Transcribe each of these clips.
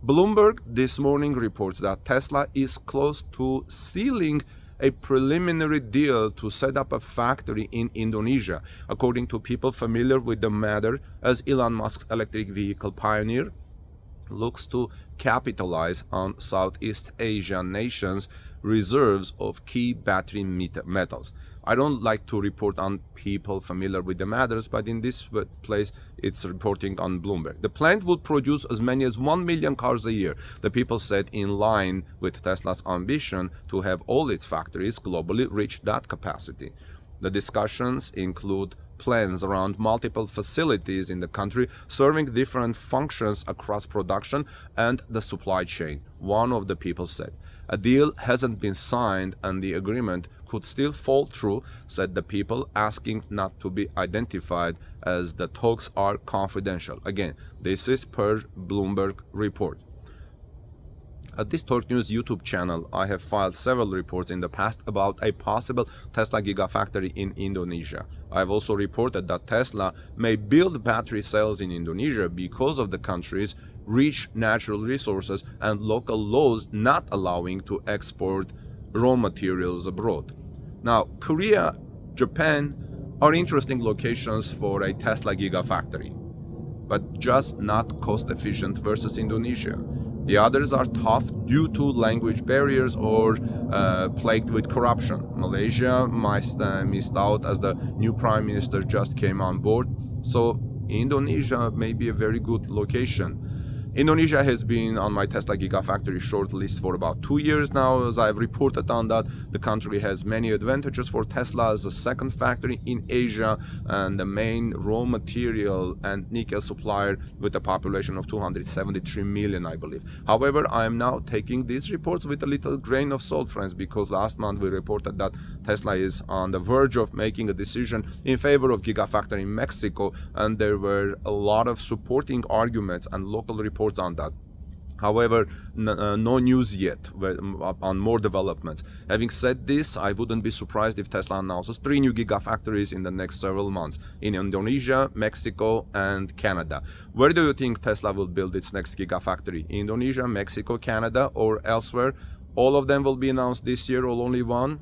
Bloomberg this morning reports that Tesla is close to sealing a preliminary deal to set up a factory in Indonesia. According to people familiar with the matter, as Elon Musk's electric vehicle pioneer looks to capitalize on Southeast Asian nations' reserves of key battery metals. I don't like to report on people familiar with the matters, but in this place it's reporting on Bloomberg. The plant would produce as many as 1 million cars a year, the people said, in line with Tesla's ambition to have all its factories globally reach that capacity. The discussions include plans around multiple facilities in the country serving different functions across production and the supply chain, one of the people said. A deal hasn't been signed and the agreement could still fall through, said the people, asking not to be identified as the talks are confidential. Again, this is per Bloomberg report. At this Torque News YouTube channel, I have filed several reports in the past about a possible Tesla Gigafactory in Indonesia. I have also reported that Tesla may build battery cells in Indonesia because of the country's rich natural resources and local laws not allowing to export raw materials abroad. Now, Korea, Japan are interesting locations for a Tesla Gigafactory, but just not cost efficient versus Indonesia. The others are tough due to language barriers or plagued with corruption. Malaysia missed out as the new prime minister just came on board, so Indonesia may be a very good location. Indonesia has been on my Tesla Gigafactory short list for about 2 years now. As I've reported on that, the country has many advantages for Tesla as a second factory in Asia and the main raw material and nickel supplier with a population of 273 million, I believe. However, I am now taking these reports with a little grain of salt, friends, because last month we reported that Tesla is on the verge of making a decision in favor of Gigafactory in Mexico, and there were a lot of supporting arguments and local reports on that. However, no news yet on more developments. Having said this, I wouldn't be surprised if Tesla announces 3 new gigafactories in the next several months in Indonesia, Mexico, and Canada. Where do you think Tesla will build its next gigafactory? Indonesia, Mexico, Canada, or elsewhere? All of them will be announced this year or only one?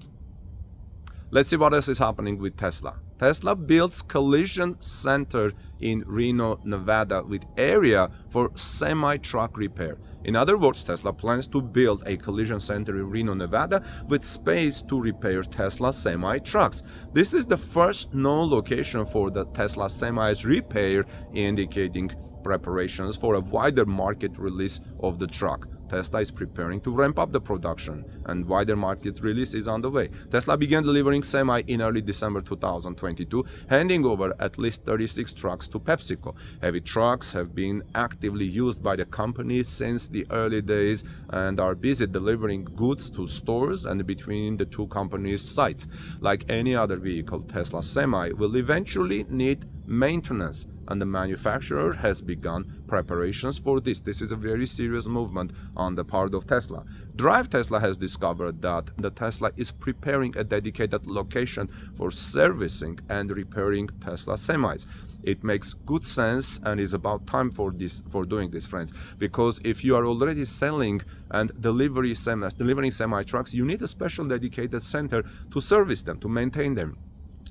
Let's see what else is happening with Tesla. Tesla builds collision center in Reno, Nevada with area for semi-truck repair. In other words, Tesla plans to build a collision center in Reno, Nevada with space to repair Tesla semi-trucks. This is the first known location for the Tesla semis repair, indicating preparations for a wider market release of the truck. Tesla is preparing to ramp up the production and wider market release is on the way. Tesla began delivering semi in early December 2022, handing over at least 36 trucks to PepsiCo. Heavy trucks have been actively used by the company since the early days and are busy delivering goods to stores and between the two companies' sites. Like any other vehicle, Tesla Semi will eventually need maintenance, and the manufacturer has begun preparations for this. This is a very serious movement on the part of Tesla. Drive Tesla has discovered that the Tesla is preparing a dedicated location for servicing and repairing Tesla semis. It makes good sense and is about time for doing this, friends, because if you are already selling and delivering semi trucks, you need a special dedicated center to service them, to maintain them.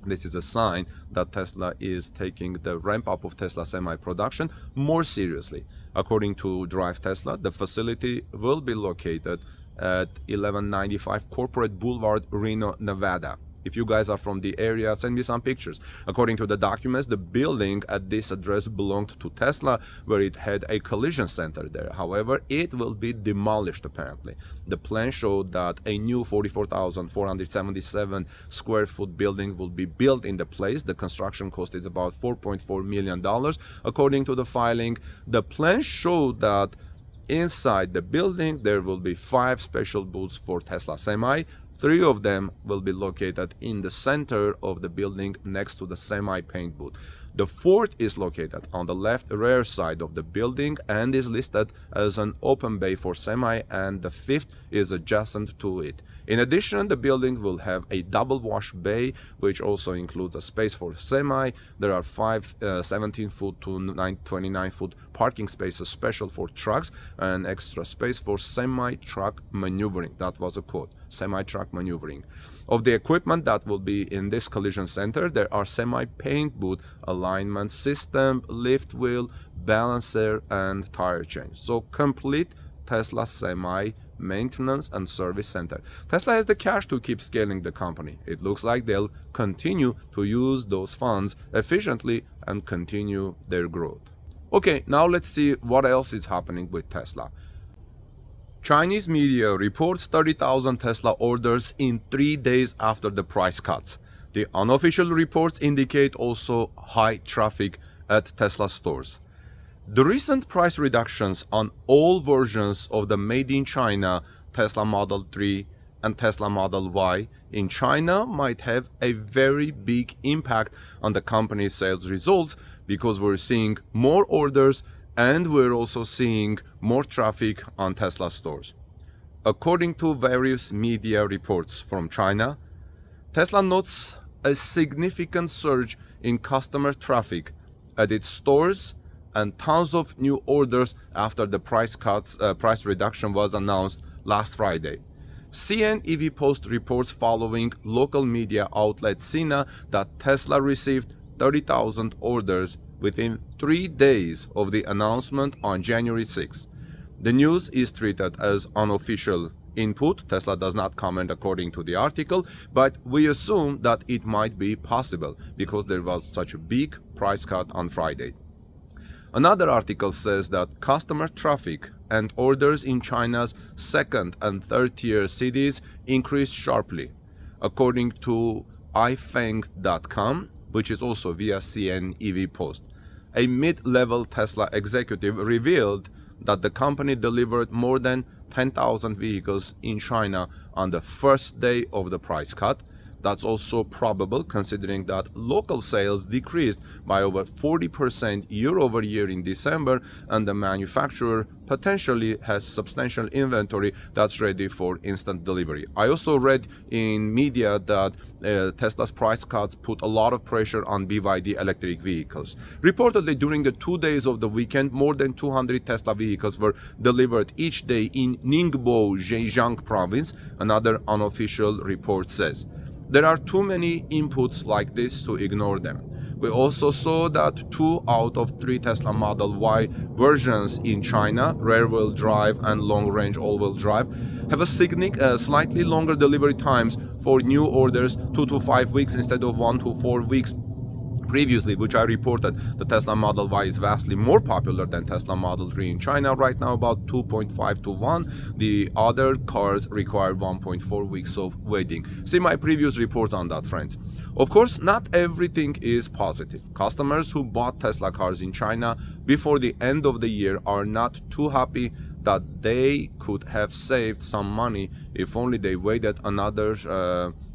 This is a sign that Tesla is taking the ramp up of Tesla semi production more seriously. According to Drive Tesla, the facility will be located at 1195 Corporate Boulevard, Reno, Nevada. If you guys are from the area, send me some pictures. According to the documents, the building at this address belonged to Tesla, where it had a collision center there. However, it will be demolished apparently. The plan showed that a new 44,477 square foot building will be built in the place. The construction cost is about $4.4 million. According to the filing, the plan showed that inside the building there will be 5 special booths for Tesla Semi. 3 of them will be located in the center of the building next to the semi paint booth. The fourth is located on the left rear side of the building and is listed as an open bay for semi, and the fifth is adjacent to it. In addition, the building will have a double wash bay, which also includes a space for semi. There are 5 17-foot to 29-foot parking spaces special for trucks and extra space for semi-truck maneuvering. That was a quote, semi-truck maneuvering. Of the equipment that will be in this collision center, there are semi-paint booth, alignment system, lift wheel, balancer, and tire change. So complete Tesla semi maintenance and service center. Tesla has the cash to keep scaling the company. It looks like they'll continue to use those funds efficiently and continue their growth. Okay, now let's see what else is happening with Tesla. Chinese media reports 30,000 Tesla orders in 3 days after the price cuts. The unofficial reports indicate also high traffic at Tesla stores. The recent price reductions on all versions of the made in China Tesla Model 3 and Tesla Model Y in China might have a very big impact on the company's sales results, because we're seeing more orders and we're also seeing more traffic on Tesla stores. According to various media reports from China, Tesla notes a significant surge in customer traffic at its stores and tons of new orders after the price reduction was announced last Friday. CNEV Post reports following local media outlet Sina that Tesla received 30,000 orders within 3 days of the announcement on January 6. The news is treated as unofficial input. Tesla does not comment according to the article, but we assume that it might be possible because there was such a big price cut on Friday. Another article says that customer traffic and orders in China's second and third tier cities increased sharply. According to ifeng.com, which is also via CNEV Post, a mid-level Tesla executive revealed that the company delivered more than 10,000 vehicles in China on the first day of the price cut. That's also probable considering that local sales decreased by over 40% year over year in December, and the manufacturer potentially has substantial inventory that's ready for instant delivery. I also read in media that Tesla's price cuts put a lot of pressure on BYD electric vehicles. Reportedly, during the 2 days of the weekend, more than 200 Tesla vehicles were delivered each day in Ningbo, Zhejiang province, another unofficial report says. There are too many inputs like this to ignore them. We also saw that 2 out of 3 Tesla Model Y versions in China, rear-wheel drive and long-range all-wheel drive, have a slightly longer delivery times for new orders, 2 to 5 weeks instead of 1 to 4 weeks previously, which I reported. The Tesla Model Y is vastly more popular than Tesla Model 3 in China right now, about 2.5 to 1. The other cars require 1.4 weeks of waiting. See my previous reports on that, friends. Of course, not everything is positive. Customers who bought Tesla cars in China before the end of the year are not too happy that they could have saved some money if only they waited another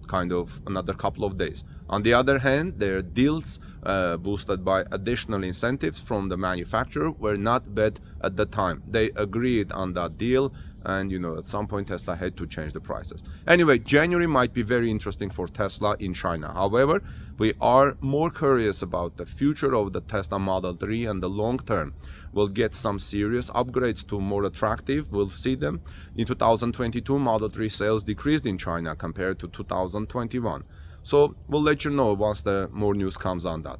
couple of days. On the other hand, their deals, boosted by additional incentives from the manufacturer, were not bad at the time. They agreed on that deal, and at some point Tesla had to change the prices. Anyway, January might be very interesting for Tesla in China. However, we are more curious about the future of the Tesla Model 3 and the long term. We'll get some serious upgrades to more attractive. We'll see them. In 2022, Model 3 sales decreased in China compared to 2021. So we'll let you know once more news comes on that.